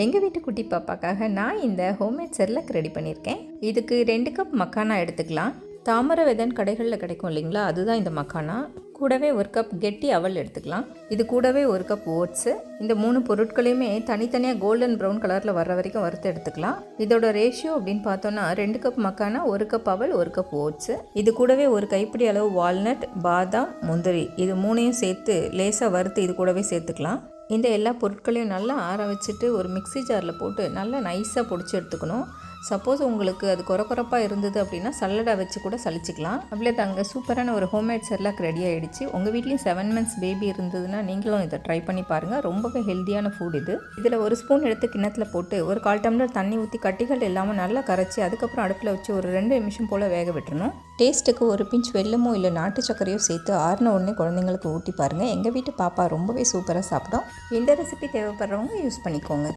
எங்கள் வீட்டு குட்டி பாப்பாக்காக நான் இந்த ஹோம்மேட் செர்லாக் ரெடி பண்ணியிருக்கேன். இதுக்கு 2 கப் மக்கானா எடுத்துக்கலாம். தாமரை விதைன்னு கடைகளில் கிடைக்கும் இல்லைங்களா, அதுதான் இந்த மக்கானா. கூடவே 1 கப் கெட்டி அவல் எடுத்துக்கலாம். இது கூடவே 1 கப் ஓட்ஸு. இந்த 3 பொருட்களையுமே தனித்தனியாக கோல்டன் ப்ரௌன் கலரில் வர்ற வரைக்கும் வறுத்து எடுத்துக்கலாம். இதோட ரேஷியோ அப்படின்னு பார்த்தோன்னா 2 கப் மக்கானா, 1 கப் அவல், 1 கப் ஓட்ஸு. இது கூடவே ஒரு கைப்பிடி அளவு வால்நட், பாதாம், முந்திரி, இது 3ஐயும் சேர்த்து லேசாக வறுத்து இது கூடவே சேர்த்துக்கலாம். இந்த எல்லா பொருட்களையும் நல்லா ஆற வச்சுட்டு ஒரு மிக்ஸி ஜாரில் போட்டு நல்லா நைஸாக பொடிச்சு எடுத்துக்கணும். சப்போஸ் உங்களுக்கு அது கொரப்பாக இருந்தது அப்படின்னா சல்லடை வச்சு கூட சலிச்சிக்கலாம். அவ்வளோதாங்க, சூப்பரான ஒரு ஹோம்மேட் செர்லாக் ரெடி ஆகிடுச்சு. உங்கள் வீட்லேயும் 7 months பேபி இருந்ததுன்னா நீங்களும் இதை ட்ரை பண்ணி பாருங்கள். ரொம்பவே ஹெல்த்தியான ஃபுட் இது. இதில் 1 ஸ்பூன் எடுத்து கிண்ணத்தில் போட்டு ஒரு 1/4 டம்ளர் தண்ணி ஊற்றி கட்டிகள் இல்லாமல் நல்லா கரைச்சி அதுக்கப்புறம் அடுப்பில் வச்சு ஒரு 2 நிமிஷம் போல் வேக விட்டுறணும். டேஸ்ட்டுக்கு ஒரு பிஞ்ச் வெல்லமோ இல்லை நாட்டு சர்க்கரையோ சேர்த்து ஆறின உடனே குழந்தைங்களுக்கு ஊட்டி பாருங்கள். எங்கள் வீட்டு பாப்பா ரொம்பவே சூப்பராக சாப்பிடும். இந்த ரெசிபி தேவைப்படுறவங்க யூஸ் பண்ணிக்கோங்க.